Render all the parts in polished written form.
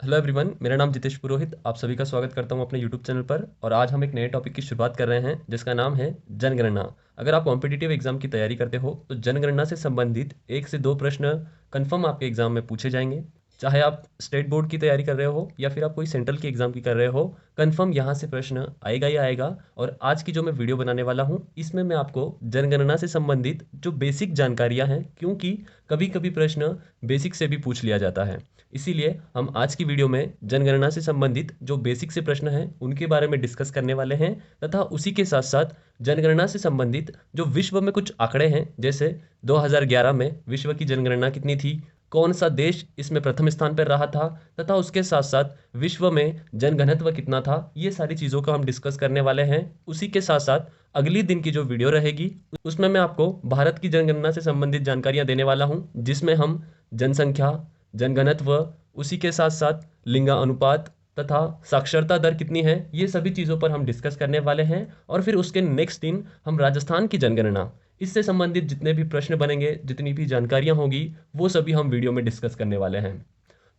Hello everyone, मेरा नाम जितेश पुरोहित। आप सभी का स्वागत करता हूं अपने यूट्यूब चैनल पर। और आज हम एक नए टॉपिक की शुरुआत कर रहे हैं जिसका नाम है जनगणना। अगर आप कॉम्पिटिटिव एग्जाम की तैयारी करते हो तो जनगणना से संबंधित 1 से 2 प्रश्न कंफर्म आपके एग्जाम में पूछे जाएंगे। चाहे आप स्टेट बोर्ड की तैयारी कर रहे हो या फिर आप कोई सेंट्रल की एग्जाम की कर रहे हो, कंफर्म यहाँ से प्रश्न आएगा ही आएगा। और आज की जो मैं वीडियो बनाने वाला हूँ इसमें मैं आपको जनगणना से संबंधित जो बेसिक जानकारियाँ हैं, क्योंकि कभी कभी प्रश्न बेसिक से भी पूछ लिया जाता है, इसीलिए हम आज की वीडियो में जनगणना से संबंधित जो बेसिक से प्रश्न हैं उनके बारे में डिस्कस करने वाले हैं। तथा उसी के साथ साथ जनगणना से संबंधित जो विश्व में कुछ आंकड़े हैं, जैसे 2011 में विश्व की जनगणना कितनी थी, कौन सा देश इसमें प्रथम स्थान पर रहा था, तथा उसके साथ साथ विश्व में जनघनत्व कितना था, ये सारी चीज़ों का हम डिस्कस करने वाले हैं। उसी के साथ साथ अगली दिन की जो वीडियो रहेगी उसमें मैं आपको भारत की जनगणना से संबंधित जानकारियां देने वाला हूं, जिसमें हम जनसंख्या, जनघनत्व, उसी के साथ साथ लिंगा अनुपात तथा साक्षरता दर कितनी है, ये सभी चीज़ों पर हम डिस्कस करने वाले हैं। और फिर उसके नेक्स्ट दिन हम राजस्थान की जनगणना, इससे संबंधित जितने भी प्रश्न बनेंगे, जितनी भी जानकारियां होगी, वो सभी हम वीडियो में डिस्कस करने वाले हैं।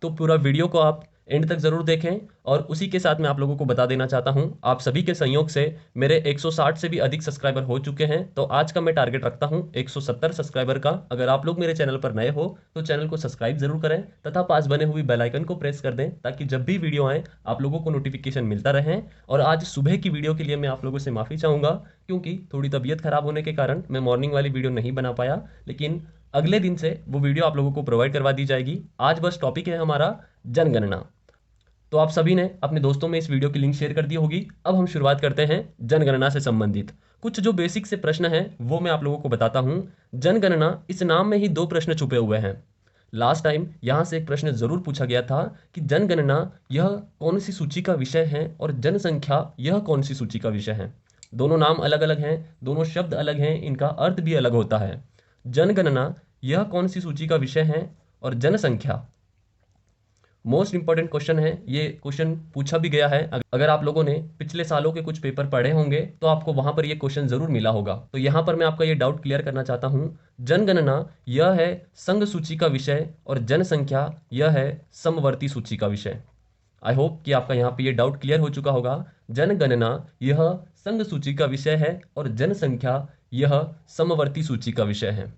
तो पूरा वीडियो को आप एंड तक जरूर देखें। और उसी के साथ मैं आप लोगों को बता देना चाहता हूं, आप सभी के संयोग से मेरे 160 से भी अधिक सब्सक्राइबर हो चुके हैं। तो आज का मैं टारगेट रखता हूं 170 सब्सक्राइबर का। अगर आप लोग मेरे चैनल पर नए हो तो चैनल को सब्सक्राइब जरूर करें तथा पास बने हुई बेल आइकन को प्रेस कर दें, ताकि जब भी वीडियो आए आप लोगों को नोटिफिकेशन मिलता रहे। और आज सुबह की वीडियो के लिए मैं आप लोगों से माफ़ी चाहूँगा, क्योंकि थोड़ी तबीयत खराब होने के कारण मैं मॉर्निंग वाली वीडियो नहीं बना पाया, लेकिन अगले दिन से वो वीडियो आप लोगों को प्रोवाइड करवा दी जाएगी। आज बस टॉपिक है हमारा जनगणना। तो आप सभी ने अपने दोस्तों में इस वीडियो की लिंक शेयर कर दी होगी। अब हम शुरुआत करते हैं जनगणना से संबंधित कुछ जो बेसिक से प्रश्न हैं, वो मैं आप लोगों को बताता हूं। जनगणना, इस नाम में ही 2 प्रश्न छुपे हुए हैं। लास्ट टाइम यहां से एक प्रश्न जरूर पूछा गया था कि जनगणना यह कौन सी सूची का विषय है और जनसंख्या यह कौन सी सूची का विषय है। दोनों नाम अलग अलग हैं, दोनों शब्द अलग हैं, इनका अर्थ भी अलग होता है। जनगणना यह कौन सी सूची का विषय है और जनसंख्या मोस्ट इंपॉर्टेंट क्वेश्चन है। ये क्वेश्चन पूछा भी गया है। अगर आप लोगों ने पिछले सालों के कुछ पेपर पढ़े होंगे तो आपको वहां पर ये क्वेश्चन जरूर मिला होगा। तो यहां पर मैं आपका ये डाउट क्लियर करना चाहता हूं। जनगणना यह है संघ सूची का विषय और जनसंख्या यह है समवर्ती सूची का विषय। आई होप कि आपका यहाँ पे ये डाउट क्लियर हो चुका होगा। जनगणना यह संघ सूची का विषय है और जनसंख्या यह समवर्ती सूची का विषय है।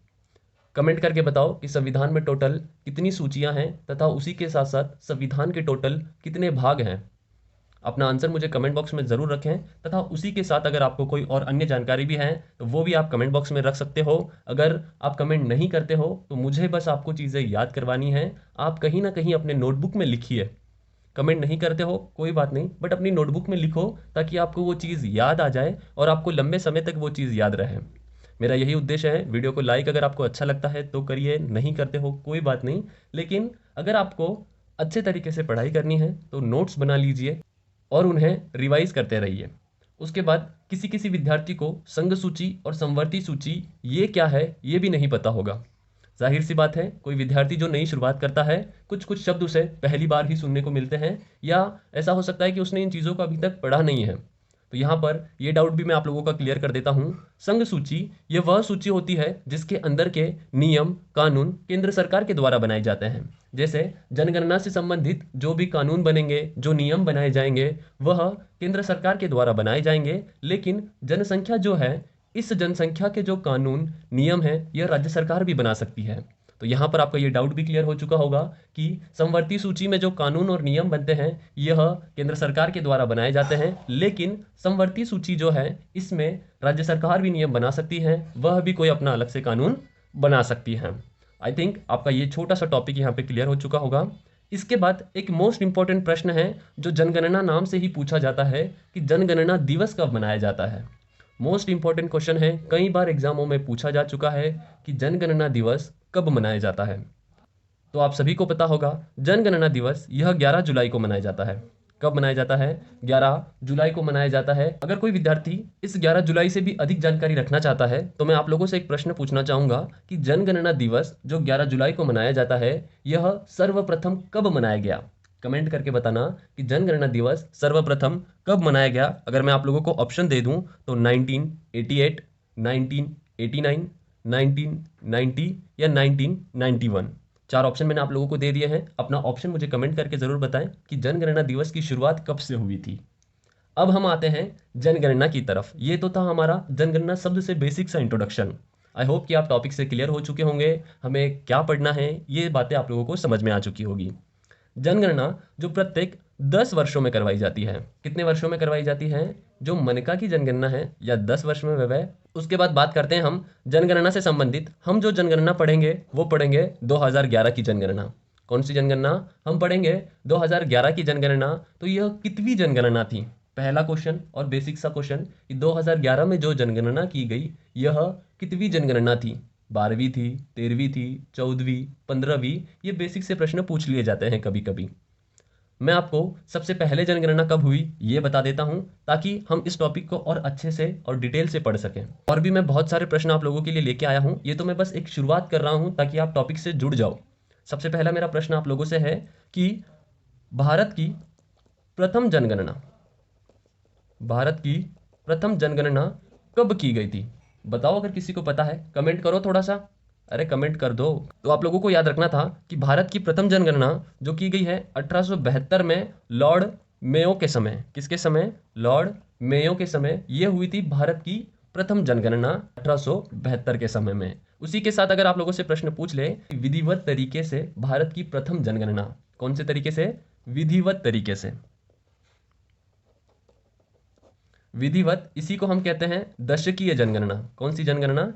कमेंट करके बताओ कि संविधान में टोटल कितनी सूचियां हैं तथा उसी के साथ साथ संविधान के टोटल कितने भाग हैं। अपना आंसर मुझे कमेंट बॉक्स में ज़रूर रखें। तथा उसी के साथ अगर आपको कोई और अन्य जानकारी भी है तो वो भी आप कमेंट बॉक्स में रख सकते हो। अगर आप कमेंट नहीं करते हो तो मुझे बस आपको चीज़ें याद करवानी है। आप कहीं ना कहीं अपने नोटबुक में लिखिए। कमेंट नहीं करते हो कोई बात नहीं, बट अपनी नोटबुक में लिखो, ताकि आपको वो चीज़ याद आ जाए और आपको लंबे समय तक वो चीज़ याद रहे। मेरा यही उद्देश्य है। वीडियो को लाइक अगर आपको अच्छा लगता है तो करिए, नहीं करते हो कोई बात नहीं। लेकिन अगर आपको अच्छे तरीके से पढ़ाई करनी है तो नोट्स बना लीजिए और उन्हें रिवाइज करते रहिए। उसके बाद किसी किसी विद्यार्थी को संघ सूची और समवर्ती सूची ये क्या है ये भी नहीं पता होगा। जाहिर सी बात है, कोई विद्यार्थी जो नई शुरुआत करता है, कुछ कुछ शब्द उसे पहली बार ही सुनने को मिलते हैं, या ऐसा हो सकता है कि उसने इन चीज़ों को अभी तक पढ़ा नहीं है। तो यहाँ पर ये डाउट भी मैं आप लोगों का क्लियर कर देता हूँ। संघ सूची ये वह सूची होती है जिसके अंदर के नियम कानून केंद्र सरकार के द्वारा बनाए जाते हैं। जैसे जनगणना से संबंधित जो भी कानून बनेंगे, जो नियम बनाए जाएंगे, वह केंद्र सरकार के द्वारा बनाए जाएंगे। लेकिन जनसंख्या जो है, इस जनसंख्या के जो कानून नियम है, यह राज्य सरकार भी बना सकती है। तो यहाँ पर आपका ये डाउट भी क्लियर हो चुका होगा कि समवर्ती सूची में जो कानून और नियम बनते हैं यह केंद्र सरकार के द्वारा बनाए जाते हैं, लेकिन समवर्ती सूची जो है इसमें राज्य सरकार भी नियम बना सकती है, वह भी कोई अपना अलग से कानून बना सकती है। आई थिंक आपका ये छोटा सा टॉपिक यहाँ पे क्लियर हो चुका होगा। इसके बाद एक मोस्ट इंपॉर्टेंट प्रश्न है जो जनगणना नाम से ही पूछा जाता है कि जनगणना दिवस कब मनाया जाता है। मोस्ट इंपॉर्टेंट क्वेश्चन है, कई बार एग्जामों में पूछा जा चुका है कि जनगणना दिवस कब मनाया जाता है। तो आप सभी को पता होगा, जनगणना दिवस यह 11 जुलाई को मनाया जाता है। कब मनाया जाता है? 11 जुलाई को मनाया जाता है। अगर कोई विद्यार्थी इस 11 जुलाई से भी अधिक जानकारी रखना चाहता है तो मैं आप लोगों से एक प्रश्न पूछना चाहूंगा कि जनगणना दिवस जो 11 जुलाई को मनाया जाता है, यह सर्वप्रथम कब मनाया गया। कमेंट करके बताना कि जनगणना दिवस सर्वप्रथम कब मनाया गया। अगर मैं आप लोगों को ऑप्शन दे दूं तो 1988, 1989, 1990 या 1991। 4 ऑप्शन मैंने आप लोगों को दे दिए हैं। अपना ऑप्शन मुझे कमेंट करके ज़रूर बताएं कि जनगणना दिवस की शुरुआत कब से हुई थी। अब हम आते हैं जनगणना की तरफ। ये तो था हमारा जनगणना शब्द से बेसिक सा इंट्रोडक्शन। आई होप कि आप टॉपिक से क्लियर हो चुके होंगे, हमें क्या पढ़ना है, ये बातें आप लोगों को समझ में आ चुकी होगी। जनगणना जो प्रत्येक 10 वर्षों में करवाई जाती है। कितने वर्षों में करवाई जाती है? जो मनका की जनगणना है या 10 वर्ष में व्यय। उसके बाद बात करते हैं हम जनगणना से संबंधित। हम जो जनगणना पढ़ेंगे वो पढ़ेंगे 2011 की जनगणना। कौन सी जनगणना हम पढ़ेंगे? 2011 की जनगणना। तो यह कितवीं जनगणना थी? पहला क्वेश्चन और बेसिक सा क्वेश्चन कि 2011 में जो जनगणना की गई यह कितवीं जनगणना थी? 12वीं थी, 13वीं थी, 14वीं, 15वीं? ये बेसिक से प्रश्न पूछ लिए जाते हैं कभी कभी। मैं आपको सबसे पहले जनगणना कब हुई ये बता देता हूं, ताकि हम इस टॉपिक को और अच्छे से और डिटेल से पढ़ सकें। और भी मैं बहुत सारे प्रश्न आप लोगों के लिए लेके आया हूं, ये तो मैं बस एक शुरुआत कर रहा हूं ताकि आप टॉपिक से जुड़ जाओ। सबसे पहला मेरा प्रश्न आप लोगों से है कि भारत की प्रथम जनगणना कब की गई थी? बताओ, अगर किसी को पता है कमेंट करो थोड़ा सा। अरे कमेंट कर दो। तो आप लोगों को याद रखना था कि भारत की प्रथम जनगणना जो की गई है 1872 में लॉर्ड मेयो के समय। किसके समय? लॉर्ड मेयो के समय ये हुई थी भारत की प्रथम जनगणना 1872 के समय में। उसी के साथ अगर आप लोगों से प्रश्न पूछ ले विधिवत तरीके से भारत की प्रथम जनगणना, कौन से तरीके से? विधिवत तरीके से। विधिवत, इसी को हम कहते हैं दशकीय जनगणना। कौन सी जनगणना?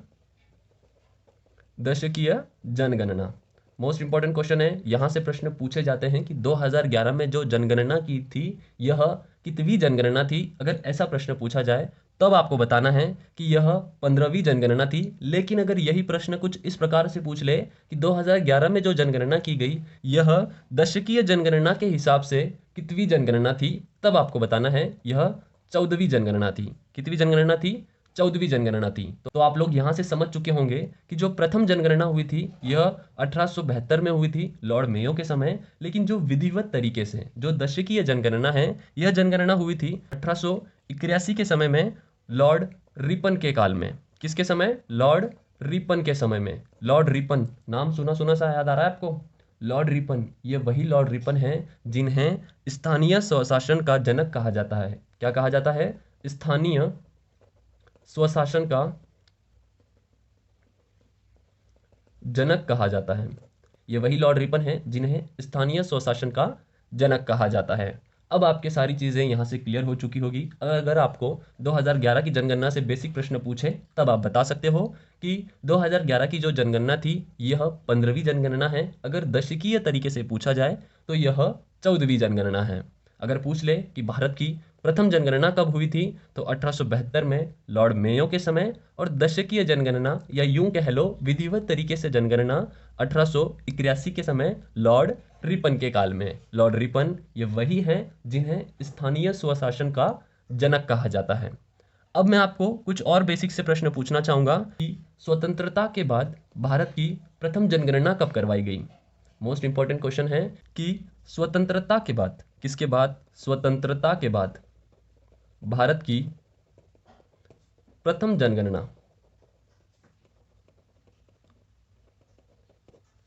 दशकीय जनगणना। मोस्ट इंपॉर्टेंट क्वेश्चन है, यहां से प्रश्न पूछे जाते हैं कि 2011 में जो जनगणना की थी यह कितवीं जनगणना थी। अगर ऐसा प्रश्न पूछा जाए तब आपको बताना है कि यह 15वीं जनगणना थी। लेकिन अगर यही प्रश्न कुछ इस प्रकार से पूछ ले कि 2011 में जो जनगणना की गई यह दशकीय जनगणना के हिसाब से कितवीं जनगणना थी, तब आपको बताना है यह 14वीं जनगणना थी। कितवीं जनगणना थी? 14वीं जनगणना थी। तो आप लोग यहां से समझ चुके होंगे कि जो प्रथम जनगणना हुई थी यह 1872 में हुई थी लॉर्ड मेयो के समय। लेकिन जो विधिवत तरीके से जो दशकीय जनगणना है यह जनगणना हुई थी 1881 के समय में लॉर्ड रिपन के काल में। किसके समय? लॉर्ड रिपन के समय में। लॉर्ड रिपन नाम सुना सुना सा याद आ रहा है आपको? लॉर्ड रिपन, ये वही लॉर्ड रिपन हैं जिन्हें स्थानीय स्वशासन का जनक कहा जाता है। क्या कहा जाता है? स्थानीय स्वशासन का जनक कहा जाता है। ये वही लॉर्ड रिपन है जिन्हें स्थानीय स्वशासन का जनक कहा जाता है। अब आपके सारी चीजें यहां से क्लियर हो चुकी होगी। अगर आपको 2011 की जनगणना से बेसिक प्रश्न पूछे तब आप बता सकते हो कि 2011 की जो जनगणना थी यह 15वीं जनगणना है। अगर दशकीय तरीके से पूछा जाए तो यह 14वीं जनगणना है। अगर पूछ ले कि भारत की प्रथम जनगणना कब हुई थी तो 1872 में लॉर्ड मेयो के समय, और दशकीय जनगणना या यूं कह लो विधिवत तरीके से जनगणना 1881 के समय लॉर्ड रिपन के काल में। लॉर्ड रिपन ये वही हैं जिन्हें स्थानीय स्वशासन का जनक कहा जाता है। अब मैं आपको कुछ और बेसिक से प्रश्न पूछना चाहूंगा कि स्वतंत्रता के बाद भारत की प्रथम जनगणना कब करवाई गई? मोस्ट इंपॉर्टेंट क्वेश्चन है कि स्वतंत्रता के बाद, किसके बाद? स्वतंत्रता के बाद भारत की प्रथम जनगणना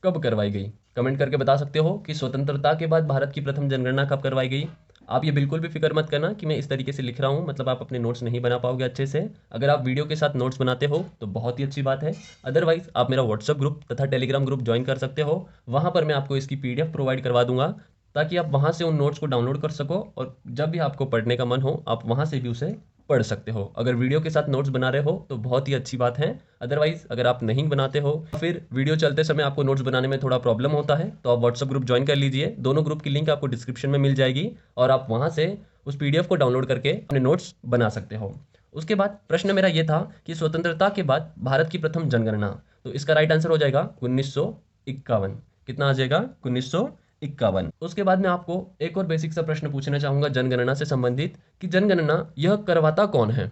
कब करवाई गई? कमेंट करके बता सकते हो कि स्वतंत्रता के बाद भारत की प्रथम जनगणना कब करवाई गई। आप ये बिल्कुल भी फिक्र मत करना कि मैं इस तरीके से लिख रहा हूँ मतलब आप अपने नोट्स नहीं बना पाओगे अच्छे से। अगर आप वीडियो के साथ नोट्स बनाते हो तो बहुत ही अच्छी बात है। अदरवाइज आप मेरा व्हाट्सएप ग्रुप तथा टेलीग्राम ग्रुप ज्वाइन कर सकते हो। वहाँ पर मैं आपको इसकी PDF प्रोवाइड करवा दूंगा ताकि आप वहाँ से उन नोट्स को डाउनलोड कर सको और जब भी आपको पढ़ने का मन हो आप वहाँ से भी उसे पढ़ सकते हो। अगर वीडियो के साथ नोट्स बना रहे हो तो बहुत ही अच्छी बात है। अदरवाइज अगर आप नहीं बनाते हो फिर वीडियो चलते समय आपको नोट्स बनाने में थोड़ा प्रॉब्लम होता है तो आप व्हाट्सएप ग्रुप ज्वाइन कर लीजिए। दोनों ग्रुप की लिंक आपको डिस्क्रिप्शन में मिल जाएगी और आप वहां से उस PDF को डाउनलोड करके अपने नोट्स बना सकते हो। उसके बाद प्रश्न मेरा यह था कि स्वतंत्रता के बाद भारत की प्रथम जनगणना, तो इसका राइट आंसर हो जाएगा 1951। कितना आ जाएगा? 1951। उसके बाद मैं आपको एक और बेसिक सा प्रश्न पूछना चाहूंगा जनगणना से संबंधित कि जनगणना यह करवाता कौन है?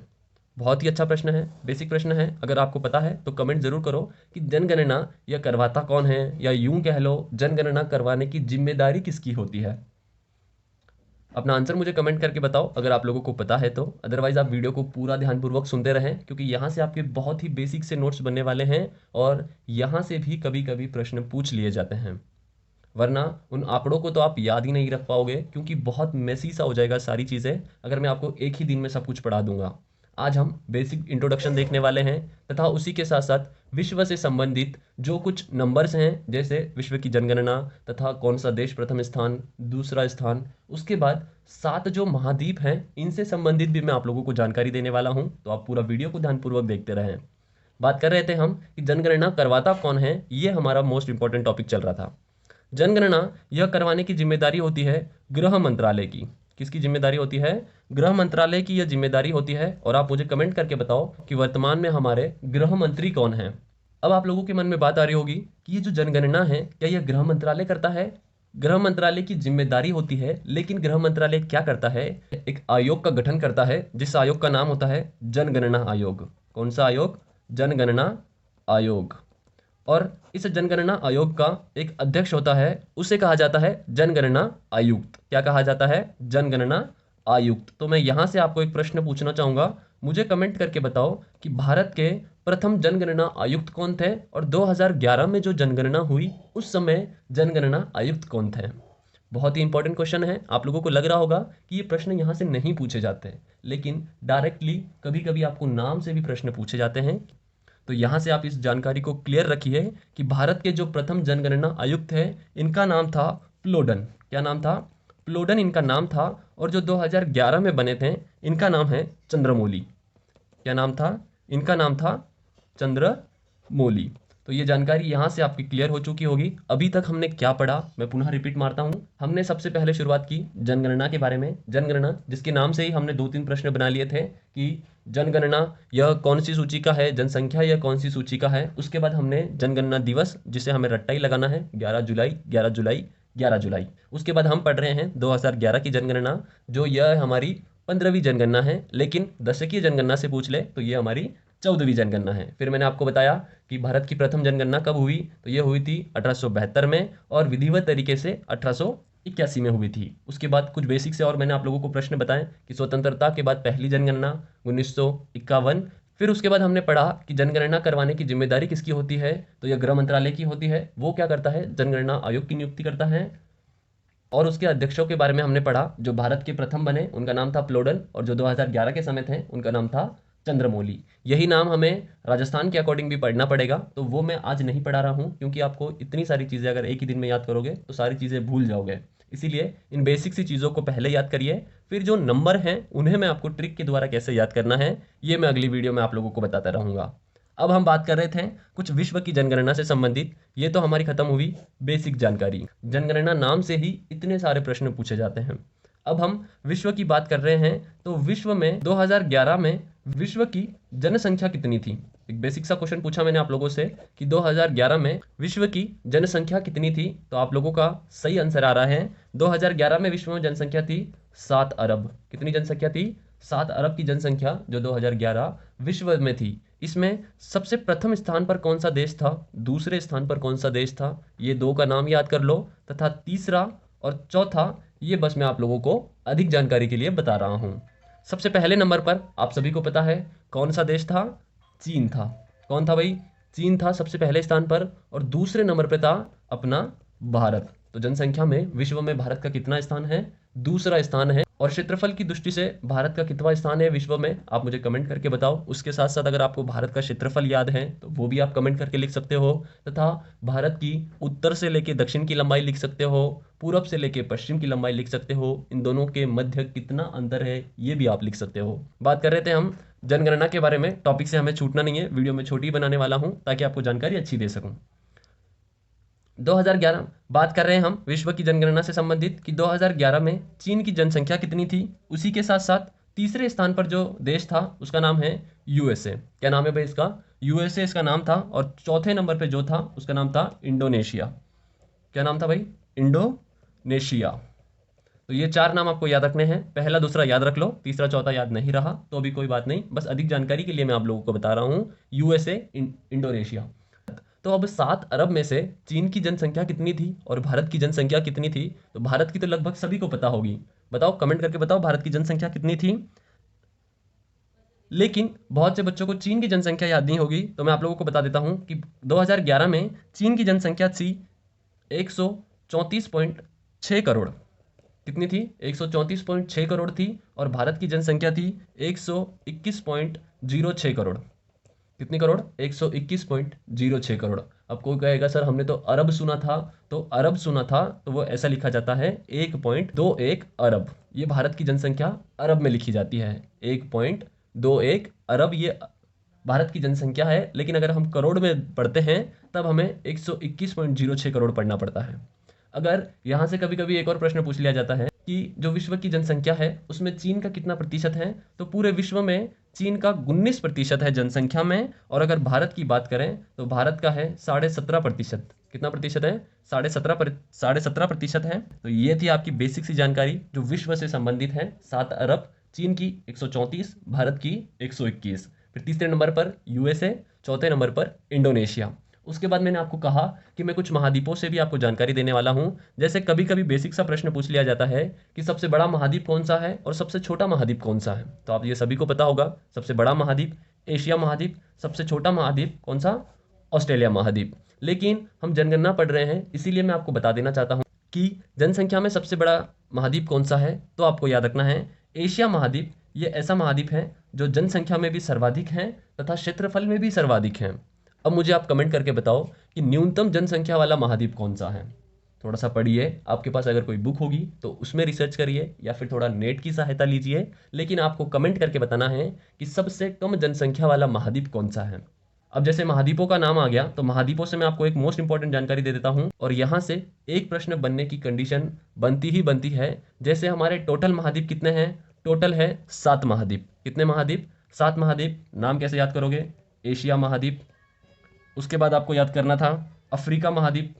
बहुत ही अच्छा प्रश्न है, बेसिक प्रश्न है। अगर आपको पता है तो कमेंट जरूर करो कि जनगणना यह करवाता कौन है, या यूं कह लो जनगणना करवाने की जिम्मेदारी किसकी होती है। अपना आंसर मुझे कमेंट करके बताओ अगर आप लोगों को पता है तो। अदरवाइज आप वीडियो को पूरा ध्यानपूर्वक सुनते रहें, क्योंकि यहाँ से आपके बहुत ही बेसिक से नोट्स बनने वाले हैं और यहाँ से भी कभी कभी प्रश्न पूछ लिए जाते हैं। वरना उन आंकड़ों को तो आप याद ही नहीं रख पाओगे, क्योंकि बहुत मेसी सा हो जाएगा सारी चीज़ें अगर मैं आपको एक ही दिन में सब कुछ पढ़ा दूंगा। आज हम बेसिक इंट्रोडक्शन देखने वाले हैं, तथा उसी के साथ साथ विश्व से संबंधित जो कुछ नंबर्स हैं, जैसे विश्व की जनगणना तथा कौन सा देश प्रथम स्थान, दूसरा स्थान, उसके बाद 7 जो महाद्वीप हैं, इनसे संबंधित भी मैं आप लोगों को जानकारी देने वाला हूं। तो आप पूरा वीडियो को ध्यानपूर्वक देखते रहें। बात कर रहे थे हम कि जनगणना करवाता कौन है, ये हमारा मोस्ट इंपॉर्टेंट टॉपिक चल रहा था। जनगणना यह करवाने की जिम्मेदारी होती है गृह मंत्रालय की। किसकी जिम्मेदारी होती है? गृह मंत्रालय की यह जिम्मेदारी होती है। और आप मुझे कमेंट करके बताओ कि वर्तमान में हमारे गृह मंत्री कौन हैं। अब आप लोगों के मन में बात आ रही होगी कि ये जो जनगणना है, क्या यह गृह मंत्रालय करता है? गृह मंत्रालय की जिम्मेदारी होती है, लेकिन गृह मंत्रालय क्या करता है? एक आयोग का गठन करता है, जिस आयोग का नाम होता है जनगणना आयोग। कौन सा आयोग? जनगणना आयोग। और इस जनगणना आयोग का एक अध्यक्ष होता है, उसे कहा जाता है जनगणना आयुक्त। क्या कहा जाता है? जनगणना आयुक्त। तो मैं यहां से आपको एक प्रश्न पूछना चाहूंगा, मुझे कमेंट करके बताओ कि भारत के प्रथम जनगणना आयुक्त कौन थे, और 2011 में जो जनगणना हुई उस समय जनगणना आयुक्त कौन थे? बहुत ही इंपॉर्टेंट क्वेश्चन है। आप लोगों को लग रहा होगा कि ये प्रश्न यहाँ से नहीं पूछे जाते, लेकिन डायरेक्टली कभी कभी आपको नाम से भी प्रश्न पूछे जाते हैं। तो यहाँ से आप इस जानकारी को क्लियर रखिए कि भारत के जो प्रथम जनगणना आयुक्त है, इनका नाम था प्लोडन। क्या नाम था? प्लोडन इनका नाम था। और जो 2011 में बने थे, इनका नाम है चंद्रमौली। क्या नाम था? इनका नाम था चंद्रमौली। तो ये जानकारी यहाँ से आपकी क्लियर हो चुकी होगी। अभी तक हमने क्या पढ़ा, मैं पुनः रिपीट मारता हूँ। हमने सबसे पहले शुरुआत की जनगणना के बारे में। जनगणना, जिसके नाम से ही हमने 2-3 प्रश्न बना लिए थे कि जनगणना यह कौन सी सूची का है, जनसंख्या यह कौन सी सूची का है। उसके बाद हमने जनगणना दिवस, जिसे हमें रट्टा ही लगाना है, 11 जुलाई 11 जुलाई 11 जुलाई। उसके बाद हम पढ़ रहे हैं 2011 की जनगणना, जो यह हमारी 15वीं जनगणना है। लेकिन दशकीय जनगणना से पूछ ले तो ये हमारी 14वीं जनगणना है। फिर मैंने आपको बताया कि भारत की प्रथम जनगणना कब हुई, तो ये हुई थी 1872 में, और विधिवत तरीके से 1881 में हुई थी। उसके बाद कुछ बेसिक से और मैंने आप लोगों को प्रश्न बताए कि स्वतंत्रता के बाद पहली जनगणना 1951। फिर उसके बाद हमने पढ़ा कि जनगणना करवाने की जिम्मेदारी किसकी होती है, तो यह गृह मंत्रालय की होती है। वो क्या करता है? जनगणना आयोग की नियुक्ति करता है। और उसके अध्यक्षों के बारे में हमने पढ़ा। जो भारत के प्रथम बने उनका नाम था प्लोडन, और जो 2011 के समय थे उनका नाम था चंद्रमौली। यही नाम हमें राजस्थान के अकॉर्डिंग भी पढ़ना पड़ेगा, तो वो मैं आज नहीं पढ़ा रहा हूँ, क्योंकि आपको इतनी सारी चीज़ें अगर एक ही दिन में याद करोगे तो सारी चीज़ें भूल जाओगे। इसीलिए इन बेसिक सी चीज़ों को पहले याद करिए, फिर जो नंबर हैं उन्हें मैं आपको ट्रिक के द्वारा कैसे याद करना है, ये मैं अगली वीडियो में आप लोगों को बताता रहूँगा। अब हम बात कर रहे थे कुछ विश्व की जनगणना से संबंधित। ये तो हमारी खत्म हुई बेसिक जानकारी। जनगणना नाम से ही इतने सारे प्रश्न पूछे जाते हैं। अब हम विश्व की बात कर रहे हैं, तो विश्व में 2011 में विश्व की जनसंख्या कितनी थी? एक बेसिक सा क्वेश्चन पूछा मैंने आप लोगों से कि 2011 में विश्व की जनसंख्या कितनी थी, तो आप लोगों का सही आंसर आ रहा है 2011 में विश्व में जनसंख्या थी 7 अरब। कितनी जनसंख्या थी? 7 अरब की जनसंख्या जो 2011 विश्व में थी। इसमें सबसे प्रथम स्थान पर कौन सा देश था, दूसरे स्थान पर कौन सा देश था, ये दो का नाम याद कर लो। तथा तीसरा और चौथा, ये बस मैं आप लोगों को अधिक जानकारी के लिए बता रहा हूँ। सबसे पहले नंबर पर आप सभी को पता है कौन सा देश था? चीन था। कौन था भाई? चीन था सबसे पहले स्थान पर। और दूसरे नंबर पर था अपना भारत। तो जनसंख्या में विश्व में भारत का कितना स्थान है? दूसरा स्थान है। और क्षेत्रफल की दृष्टि से भारत का कितवां स्थान है विश्व में, आप मुझे कमेंट करके बताओ। उसके साथ साथ अगर आपको भारत का क्षेत्रफल याद है तो वो भी आप कमेंट करके लिख सकते हो। तथा भारत की उत्तर से लेकर दक्षिण की लंबाई लिख सकते हो, पूरब से लेकर पश्चिम की लंबाई लिख सकते हो। इन दोनों के मध्य कितना अंतर है ये भी आप लिख सकते हो। बात कर रहे थे हम जनगणना के बारे में। टॉपिक से हमें छूटना नहीं है, वीडियो में छोटी बनाने वाला हूं ताकि आपको जानकारी अच्छी दे सकूं। 2011 बात कर रहे हैं हम विश्व की जनगणना से संबंधित कि 2011 में चीन की जनसंख्या कितनी थी। उसी के साथ साथ तीसरे स्थान पर जो देश था उसका नाम है यूएसए। क्या नाम है भाई इसका? यूएसए इसका नाम था। और चौथे नंबर पे जो था उसका नाम था इंडोनेशिया। क्या नाम था भाई? इंडोनेशिया। तो ये 4 नाम आपको याद रखने हैं। पहला दूसरा याद रख लो, तीसरा चौथा याद नहीं रहा तो अभी कोई बात नहीं, बस अधिक जानकारी के लिए मैं आप लोगों को बता रहा हूँ। USA, Indonesia. तो अब 7 अरब में से चीन की जनसंख्या कितनी थी और भारत की जनसंख्या कितनी थी? तो भारत की तो लगभग सभी को पता होगी। बताओ, कमेंट करके बताओ भारत की जनसंख्या कितनी थी। लेकिन बहुत से बच्चों को चीन की जनसंख्या याद नहीं होगी, तो मैं आप लोगों को बता देता हूं कि 2011 में चीन की जनसंख्या थी 134.6 करोड़। कितनी थी? 134.6 करोड़ थी। और भारत की जनसंख्या थी 121.06 करोड़। कितनी करोड़? 121.06 करोड़। अब कोई कहेगा सर हमने तो अरब सुना था, तो अरब सुना था तो वो ऐसा लिखा जाता है 1.21 अरब। ये भारत की जनसंख्या अरब में लिखी जाती है, 1.21 अरब ये भारत की जनसंख्या है। लेकिन अगर हम करोड़ में पढ़ते हैं तब हमें 121.06 करोड़ पढ़ना पड़ता है। अगर यहां से कभी कभी एक और प्रश्न पूछ लिया जाता है कि जो विश्व की जनसंख्या है उसमें चीन का कितना प्रतिशत है, तो पूरे विश्व में चीन का 19% है जनसंख्या में। और अगर भारत की बात करें तो भारत का है 17.5%। कितना प्रतिशत है? 17.5% है। तो ये थी आपकी बेसिक सी जानकारी जो विश्व से संबंधित है। 7 अरब, चीन की 134, भारत की 121। फिर तीसरे नंबर पर यूएसए, चौथे नंबर पर इंडोनेशिया। उसके बाद मैंने आपको कहा कि मैं कुछ महाद्वीपों से भी आपको जानकारी देने वाला हूं। जैसे कभी कभी बेसिक सा प्रश्न पूछ लिया जाता है कि सबसे बड़ा महाद्वीप कौन सा है और सबसे छोटा महाद्वीप कौन सा है, तो आप ये सभी को पता होगा। सबसे बड़ा महाद्वीप एशिया महाद्वीप, सबसे छोटा महाद्वीप कौन सा? ऑस्ट्रेलिया महाद्वीप। लेकिन हम जनगणना पढ़ रहे हैं, इसीलिए मैं आपको बता देना चाहता हूं कि जनसंख्या में सबसे बड़ा महाद्वीप कौन सा है। तो आपको याद रखना है एशिया महाद्वीप। ये ऐसा महाद्वीप है जो जनसंख्या में भी सर्वाधिक है तथा क्षेत्रफल में भी सर्वाधिक है। अब मुझे आप कमेंट करके बताओ कि न्यूनतम जनसंख्या वाला महाद्वीप कौन सा है। थोड़ा सा पढ़िए, आपके पास अगर कोई बुक होगी तो उसमें रिसर्च करिए या फिर थोड़ा नेट की सहायता लीजिए। लेकिन आपको कमेंट करके बताना है कि सबसे कम जनसंख्या वाला महाद्वीप कौन सा है। अब जैसे महाद्वीपों का नाम आ गया तो महाद्वीपों से मैं आपको एक मोस्ट इंपॉर्टेंट जानकारी दे देता हूं, और यहां से एक प्रश्न बनने की कंडीशन बनती ही बनती है। जैसे हमारे टोटल महाद्वीप कितने हैं? टोटल है 7 महाद्वीप। कितने महाद्वीप? 7 महाद्वीप। नाम कैसे याद करोगे? एशिया महाद्वीप, उसके बाद आपको याद करना था अफ्रीका महाद्वीप,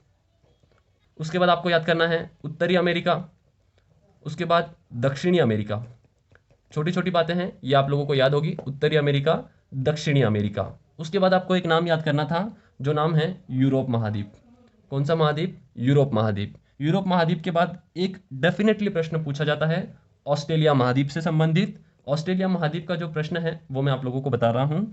उसके बाद आपको याद करना है उत्तरी अमेरिका, उसके बाद दक्षिणी अमेरिका। छोटी छोटी बातें हैं, ये आप लोगों को याद होगी, उत्तरी अमेरिका, दक्षिणी अमेरिका। उसके बाद आपको एक नाम याद करना था जो नाम है यूरोप महाद्वीप। कौन सा महाद्वीप? यूरोप महाद्वीप। यूरोप महाद्वीप के बाद एक डेफिनेटली प्रश्न पूछा जाता है ऑस्ट्रेलिया महाद्वीप से संबंधित। ऑस्ट्रेलिया महाद्वीप का जो प्रश्न है वो मैं आप लोगों को बता रहा हूं।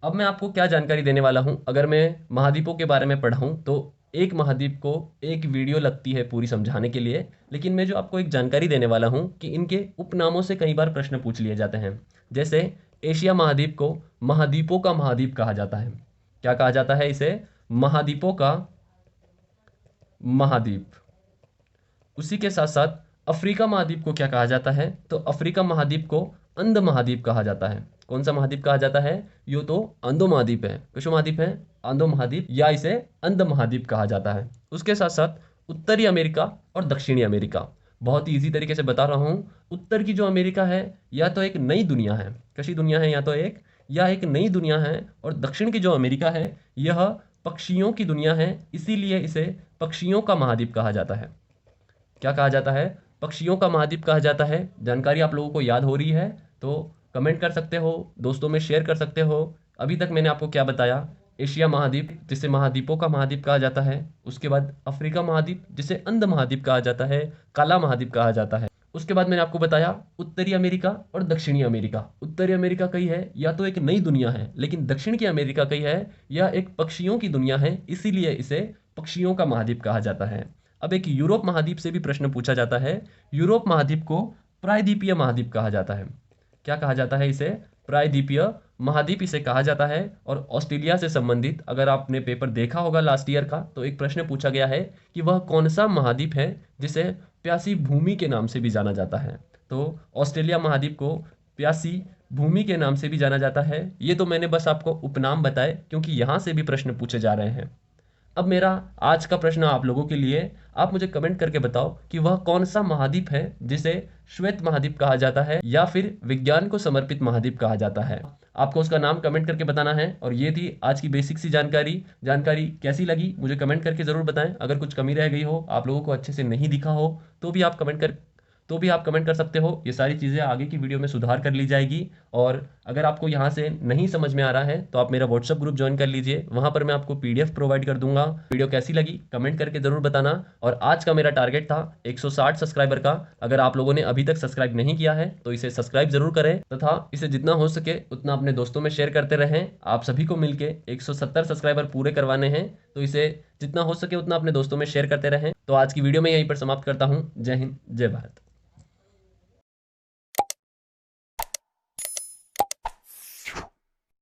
अब मैं आपको क्या जानकारी देने वाला हूं, अगर मैं महाद्वीपों के बारे में पढ़ाऊं तो एक महाद्वीप को एक वीडियो लगती है पूरी समझाने के लिए। लेकिन मैं जो आपको एक जानकारी देने वाला हूं कि इनके उपनामों से कई बार प्रश्न पूछ लिए जाते हैं। जैसे एशिया महाद्वीप को महाद्वीपों का महाद्वीप कहा जाता है। क्या कहा जाता है इसे? महाद्वीपों का महाद्वीप। उसी के साथ साथ अफ्रीका महाद्वीप को क्या कहा जाता है? तो अफ्रीका महाद्वीप को अंध महाद्वीप कहा जाता है। कौन सा महाद्वीप कहा जाता है? यो तो अंधो महाद्वीप है। किसो महाद्वीप है? अंधो महाद्वीप, या इसे अंध महाद्वीप कहा जाता है। उसके साथ साथ उत्तरी अमेरिका और दक्षिणी अमेरिका, बहुत ही ईजी तरीके से बता रहा हूं। उत्तर की जो अमेरिका है या तो एक नई दुनिया है, कैसी दुनिया है? या एक नई दुनिया है। और दक्षिण की जो अमेरिका है यह पक्षियों की दुनिया है, इसीलिए इसे पक्षियों का महाद्वीप कहा जाता है। क्या कहा जाता है? पक्षियों का महाद्वीप कहा जाता है। जानकारी आप लोगों को याद हो रही है तो कमेंट कर सकते हो, दोस्तों में शेयर कर सकते हो। अभी तक मैंने आपको क्या बताया? एशिया महाद्वीप जिसे महाद्वीपों का महाद्वीप कहा जाता है, उसके बाद अफ्रीका महाद्वीप जिसे अंध महाद्वीप कहा जाता है, काला महाद्वीप कहा जाता है। उसके बाद मैंने आपको बताया उत्तरी अमेरिका और दक्षिणी अमेरिका। उत्तरी अमेरिका कही है या तो एक नई दुनिया है, लेकिन दक्षिण की अमेरिका कही है यह एक पक्षियों की दुनिया है, इसीलिए इसे पक्षियों का महाद्वीप कहा जाता है। अब एक यूरोप महाद्वीप से भी प्रश्न पूछा जाता है। यूरोप महाद्वीप को प्रायद्वीपीय महाद्वीप कहा जाता है। क्या कहा जाता है इसे? प्रायद्वीपीय महाद्वीप इसे कहा जाता है। और ऑस्ट्रेलिया से संबंधित अगर आपने पेपर देखा होगा लास्ट ईयर का, तो एक प्रश्न पूछा गया है कि वह कौन सा महाद्वीप है जिसे प्यासी भूमि के नाम से भी जाना जाता है। तो ऑस्ट्रेलिया महाद्वीप को प्यासी भूमि के नाम से भी जाना जाता है। ये तो मैंने बस आपको उपनाम बताए क्योंकि यहाँ से भी प्रश्न पूछे जा रहे हैं। अब मेरा आज का प्रश्न आप लोगों के लिए, आप मुझे कमेंट करके बताओ कि वह कौन सा महाद्वीप है जिसे श्वेत महाद्वीप कहा जाता है या फिर विज्ञान को समर्पित महाद्वीप कहा जाता है। आपको उसका नाम कमेंट करके बताना है। और ये थी आज की बेसिक सी जानकारी कैसी लगी मुझे कमेंट करके जरूर बताएं। अगर कुछ कमी रह गई हो, आप लोगों को अच्छे से नहीं दिखा हो, तो भी आप तो भी आप कमेंट कर सकते हो। ये सारी चीज़ें आगे की वीडियो में सुधार कर ली जाएगी। और अगर आपको यहाँ से नहीं समझ में आ रहा है तो आप मेरा व्हाट्सअप ग्रुप ज्वाइन कर लीजिए, वहाँ पर मैं आपको PDF प्रोवाइड कर दूंगा। वीडियो कैसी लगी कमेंट करके ज़रूर बताना। और आज का मेरा टारगेट था 160 सब्सक्राइबर का। अगर आप लोगों ने अभी तक सब्सक्राइब नहीं किया है तो इसे सब्सक्राइब जरूर करें तथा इसे जितना हो सके उतना अपने दोस्तों में शेयर करते रहें। आप सभी को मिलके 170 सब्सक्राइबर पूरे करवाने हैं, तो इसे जितना हो सके उतना अपने दोस्तों में शेयर करते रहें। तो आज की वीडियो में यहीं पर समाप्त करता हूँ। जय हिंद, जय भारत।